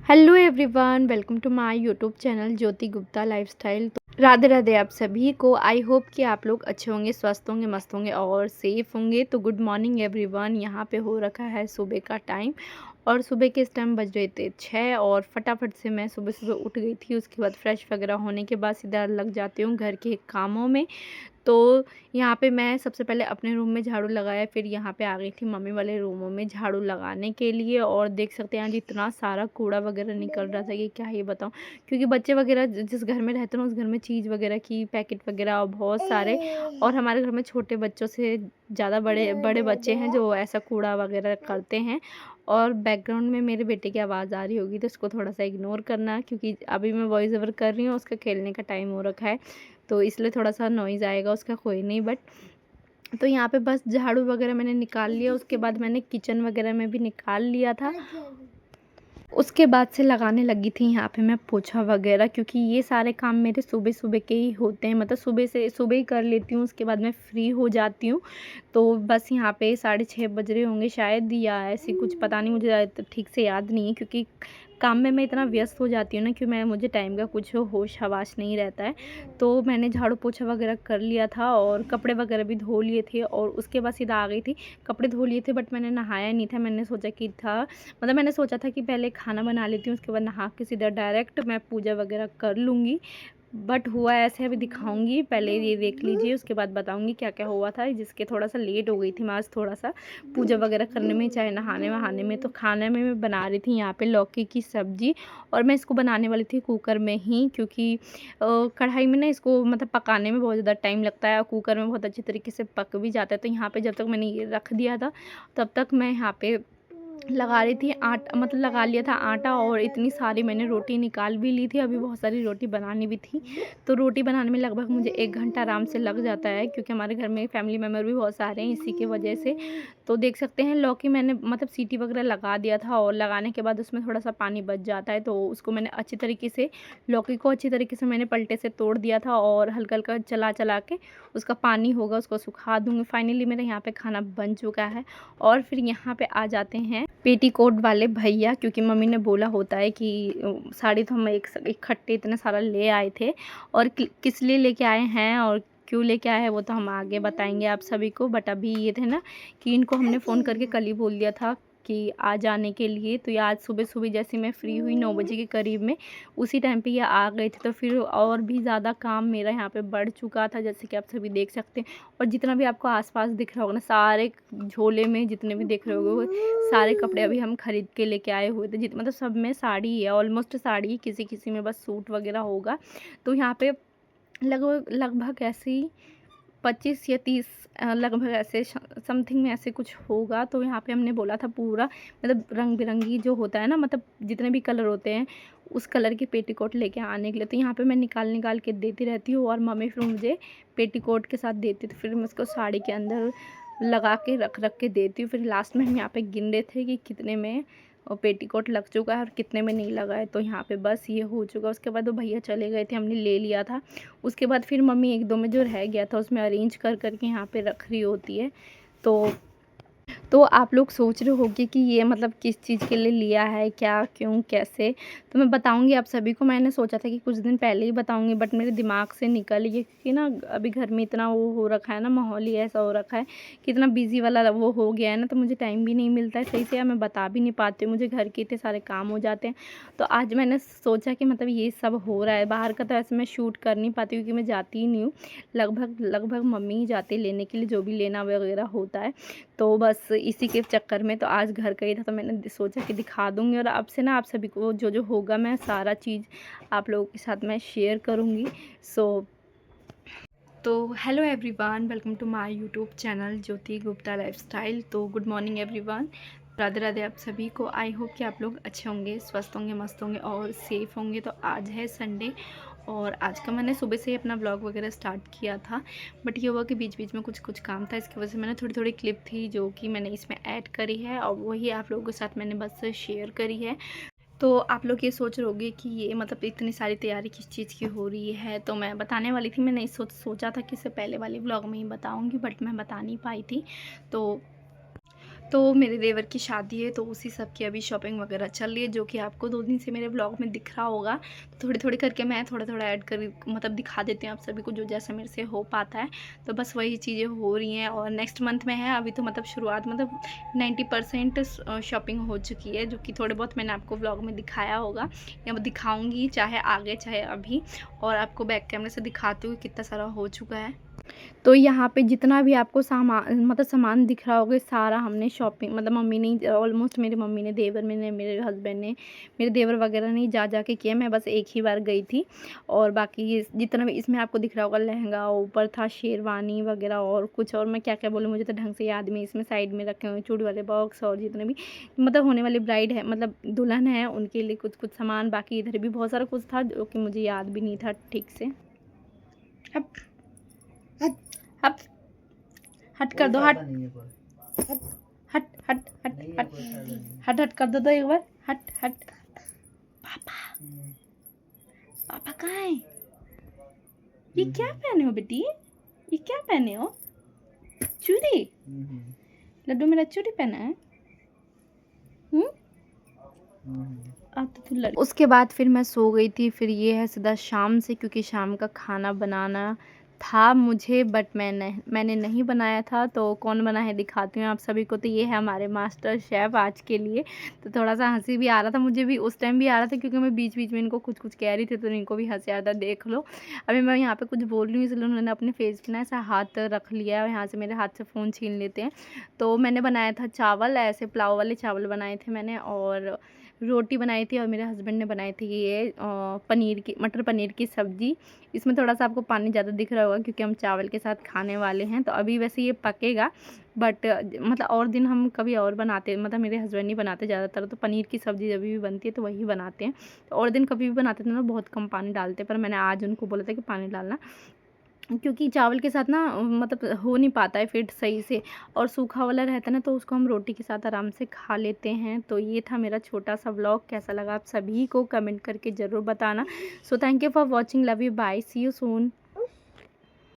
Hello everyone, welcome to my YouTube channel Jyoti Gupta lifestyle. तो राधे राधे आप सभी को। आई होप कि आप लोग अच्छे होंगे, स्वस्थ होंगे, मस्त होंगे और सेफ होंगे। तो गुड मॉर्निंग एवरीवन। यहाँ पे हो रखा है सुबह का टाइम और सुबह के इस टाइम बज रहे थे 6 और फटाफट से मैं सुबह सुबह उठ गई थी। उसके बाद फ्रेश वगैरह होने के बाद सीधा लग जाती हूँ घर के कामों में। तो यहाँ पे मैं सबसे पहले अपने रूम में झाड़ू लगाया, फिर यहाँ पे आ गई थी मम्मी वाले रूमों में झाड़ू लगाने के लिए। और देख सकते हैं आज इतना सारा कूड़ा वगैरह निकल रहा था कि क्या ही बताऊँ, क्योंकि बच्चे वगैरह जिस घर में रहते हैं उस घर में चीज़ वगैरह की पैकेट वगैरह और बहुत सारे, और हमारे घर में छोटे बच्चों से ज़्यादा बड़े बड़े बच्चे हैं जो ऐसा कूड़ा वगैरह करते हैं। और बैकग्राउंड में मेरे बेटे की आवाज़ आ रही होगी तो उसको थोड़ा सा इग्नोर करना, क्योंकि अभी मैं वॉइस ओवर कर रही हूँ, उसका खेलने का टाइम हो रखा है तो इसलिए थोड़ा सा नॉइज़ आएगा उसका, कोई नहीं। बट तो यहाँ पे बस झाड़ू वगैरह मैंने निकाल लिया, उसके बाद मैंने किचन वगैरह में भी निकाल लिया था। उसके बाद से लगाने लगी थी यहाँ पे मैं पोछा वगैरह, क्योंकि ये सारे काम मेरे सुबह सुबह के ही होते हैं, मतलब सुबह ही कर लेती हूँ, उसके बाद मैं फ्री हो जाती हूँ। तो बस यहाँ पे 6:30 बज रहे होंगे शायद, या ऐसी कुछ, पता नहीं, मुझे ठीक से याद नहीं है, क्योंकि काम में मैं इतना व्यस्त हो जाती हूँ ना कि मुझे टाइम का कुछ होश हवास नहीं रहता है। तो मैंने झाड़ू पोछा वगैरह कर लिया था और कपड़े वगैरह भी धो लिए थे और उसके बाद सीधा आ गई थी। कपड़े धो लिए थे बट मैंने नहाया नहीं था। मैंने सोचा था कि पहले खाना बना लेती हूँ, उसके बाद नहा के सीधा डायरेक्ट मैं पूजा वगैरह कर लूँगी। बट हुआ ऐसे, अभी दिखाऊंगी, पहले ये देख लीजिए, उसके बाद बताऊंगी क्या क्या हुआ था, जिसके थोड़ा सा लेट हो गई थी मैं आज थोड़ा सा पूजा वगैरह करने में, चाहे नहाने वहाने में। तो खाने में मैं बना रही थी यहाँ पे लौकी की सब्ज़ी, और मैं इसको बनाने वाली थी कुकर में ही, क्योंकि कढ़ाई में ना इसको मतलब पकाने में बहुत ज़्यादा टाइम लगता है और कुकर में बहुत अच्छी तरीके से पक भी जाता है। तो यहाँ पे जब तक मैंने ये रख दिया था तब तक मैं यहाँ पे लगा रही थी आटा, मतलब लगा लिया था आटा, और इतनी सारी मैंने रोटी निकाल भी ली थी। अभी बहुत सारी रोटी बनानी भी थी, तो रोटी बनाने में लगभग मुझे 1 घंटा आराम से लग जाता है, क्योंकि हमारे घर में फैमिली मेम्बर भी बहुत सारे हैं इसी की वजह से। तो देख सकते हैं लौकी मैंने मतलब सीटी वगैरह लगा दिया था, और लगाने के बाद उसमें थोड़ा सा पानी बच जाता है, तो उसको मैंने अच्छी तरीके से, लौकी को अच्छी तरीके से मैंने पलटे से तोड़ दिया था और हल्का हल्का चला चला के उसका पानी होगा उसको सुखा दूँगी। फाइनली मेरा यहाँ पे खाना बन चुका है। और फिर यहाँ पे आ जाते हैं पेटीकोट वाले भैया, क्योंकि मम्मी ने बोला होता है कि साड़ी तो हम इकट्ठे इतना सारा ले आए थे, और किस लिए लेके आए हैं और क्यों लेके आए हैं वो तो हम आगे बताएंगे आप सभी को। बट अभी ये थे ना कि इनको हमने फ़ोन करके कल ही बोल दिया था कि आ जाने के लिए। तो ये आज सुबह सुबह जैसे मैं फ्री हुई 9 बजे के करीब में, उसी टाइम पे ये आ गए थे। तो फिर और भी ज़्यादा काम मेरा यहाँ पे बढ़ चुका था, जैसे कि आप सभी देख सकते हैं। और जितना भी आपको आसपास दिख रहा होगा ना, सारे झोले में जितने भी दिख रहे होंगे सारे कपड़े अभी हम खरीद के लेके आए हुए थे। मतलब सब में साड़ी ही है, ऑलमोस्ट साड़ी ही, किसी किसी में बस सूट वगैरह होगा। तो यहाँ पे लगभग लगभग ऐसे ही 25 या 30 लगभग ऐसे समथिंग में ऐसे कुछ होगा। तो यहाँ पे हमने बोला था पूरा, मतलब रंग बिरंगी जो होता है ना, मतलब जितने भी कलर होते हैं उस कलर के पेटीकोट लेके आने के लिए। तो यहाँ पे मैं निकाल निकाल के देती रहती हूँ, और मम्मी फिर मुझे पेटीकोट के साथ देती, तो फिर मैं उसको साड़ी के अंदर लगा के रख रख के देती हूँ। फिर लास्ट में हम यहाँ पे गिन रहे थे कि कितने में और पेटीकोट लग चुका है और कितने में नहीं लगा है। तो यहाँ पे बस ये हो चुका। उसके बाद वो भैया चले गए थे, हमने ले लिया था। उसके बाद फिर मम्मी 1-2 में जो रह गया था उसमें अरेंज कर करके यहाँ पे रख रही होती है। तो आप लोग सोच रहे होंगे कि ये मतलब किस चीज़ के लिए लिया है, क्या, क्यों, कैसे। तो मैं बताऊंगी आप सभी को। मैंने सोचा था कि कुछ दिन पहले ही बताऊंगी, बट मेरे दिमाग से निकल गई, क्योंकि ना अभी घर में इतना वो हो रखा है ना, माहौल ही ऐसा हो रखा है कि इतना बिजी वाला वो हो गया है ना, तो मुझे टाइम भी नहीं मिलता है सही से, या मैं बता भी नहीं पाती हूँ, मुझे घर के इतने सारे काम हो जाते हैं। तो आज मैंने सोचा कि मतलब ये सब हो रहा है बाहर का, तो ऐसे मैं शूट कर नहीं पाती क्योंकि मैं जाती ही नहीं हूँ। लगभग लगभग मम्मी ही जाती है लेने के लिए, जो भी लेना वगैरह होता है। तो बस इसी के चक्कर में तो आज घर का ही था, तो मैंने सोचा कि दिखा दूँगी। और अब से ना आप सभी को जो जो होगा मैं सारा चीज़ आप लोगों के साथ मैं शेयर करूँगी। तो hello everyone, welcome to my YouTube channel Jyoti Gupta lifestyle. तो good morning everyone, Radhe Radhe आप सभी को। आई होप कि आप लोग अच्छे होंगे, स्वस्थ होंगे, मस्त होंगे और सेफ़ होंगे। तो आज है संडे, और आज का मैंने सुबह से ही अपना ब्लॉग वगैरह स्टार्ट किया था, बट ये हुआ कि बीच बीच में कुछ काम था, इसकी वजह से मैंने थोड़ी थोड़ी क्लिप थी जो कि मैंने इसमें ऐड करी है, और वही आप लोगों के साथ मैंने बस शेयर करी है। तो आप लोग ये सोच रहे होंगे कि ये मतलब इतनी सारी तैयारी किस चीज़ की हो रही है। तो मैं बताने वाली थी, मैंने सोचा था कि इससे पहले वाली व्लॉग में ही बताऊंगी, बट मैं बता नहीं पाई थी। तो तो मेरे देवर की शादी है, तो उसी सब की अभी शॉपिंग वगैरह चल रही है, जो कि आपको 2 दिन से मेरे व्लॉग में दिख रहा होगा। तो थोड़ी-थोड़ी करके मैं थोड़ा-थोड़ा ऐड कर मतलब दिखा देती हूँ आप सभी को, जो जैसा मेरे से हो पाता है। तो बस वही चीज़ें हो रही हैं और नेक्स्ट मंथ में है। अभी तो मतलब शुरुआत मतलब 90% शॉपिंग हो चुकी है, जो कि थोड़े बहुत मैंने आपको व्लॉग में दिखाया होगा या मैं दिखाऊँगी, चाहे आगे चाहे अभी। और आपको बैक कैमरे से दिखाती हूँ कितना सारा हो चुका है। तो यहाँ पे जितना भी आपको सामान दिख रहा होगा, सारा हमने शॉपिंग मतलब मम्मी ने ऑलमोस्ट, मेरी मम्मी ने, देवर ने, मेरे हस्बैंड ने, मेरे देवर वगैरह ने जा के किया। मैं बस एक ही बार गई थी। और बाकी ये जितना भी इसमें आपको दिख रहा होगा, लहंगा ऊपर था, शेरवानी वगैरह और कुछ और मैं क्या-क्या बोलूँ, मुझे तो ढंग से याद नहीं। इसमें साइड में रखे हुए चूड़ी वाले बॉक्स और जितने भी मतलब होने वाली ब्राइड है, मतलब दुल्हन है, उनके लिए कुछ-कुछ सामान। बाकी इधर भी बहुत सारा कुछ था जो कि मुझे याद भी नहीं था ठीक से। अब हट हट कर दो, हट हट हट हट हट हट हट हट कर दो तो एक बार, हट हट। पापा पापा कहाँ है? ये क्या पहने हो बेटी? ये क्या पहने हो? चूड़ी? लड्डू मेरा चूड़ी पहना है? अब तो तू उसके बाद फिर मैं सो गई थी। फिर ये है सीधा शाम से, क्योंकि शाम का खाना बनाना था मुझे, बट मैंने नहीं बनाया था। तो कौन बना है दिखाती हूँ आप सभी को। तो ये है हमारे मास्टर शेफ़ आज के लिए। तो थोड़ा-सा हँसी भी आ रहा था, मुझे भी उस टाइम भी आ रहा था, क्योंकि मैं बीच-बीच में इनको कुछ-कुछ कह रही थी, तो इनको भी हँसी आ रहा था, देख लो। अभी मैं यहाँ पे कुछ बोल रही हूँ, इसलिए उन्होंने अपने फेस पे ना ऐसा हाथ रख लिया है और यहाँ से मेरे हाथ से फ़ोन छीन लेते हैं। तो मैंने बनाया था चावल, ऐसे पुलाव वाले चावल बनाए थे मैंने, और रोटी बनाई थी, और मेरे हस्बैंड ने बनाई थी ये मटर पनीर की सब्ज़ी। इसमें थोड़ा-सा आपको पानी ज़्यादा दिख रहा होगा, क्योंकि हम चावल के साथ खाने वाले हैं। तो अभी वैसे ये पकेगा, बट मतलब और दिन हम कभी और बनाते, मतलब मेरे हस्बैंड ही बनाते ज़्यादातर। तो पनीर की सब्ज़ी जब भी बनती है तो वही बनाते हैं। तो और दिन कभी भी बनाते थे ना, बहुत कम पानी डालते, पर मैंने आज उनको बोला था कि पानी डालना, क्योंकि चावल के साथ ना मतलब हो नहीं पाता है फिर सही से, और सूखा वाला रहता है ना, तो उसको हम रोटी के साथ आराम से खा लेते हैं। तो ये था मेरा छोटा सा व्लॉग। कैसा लगा आप सभी को कमेंट करके ज़रूर बताना। So thank you for watching, love you, bye, see you soon.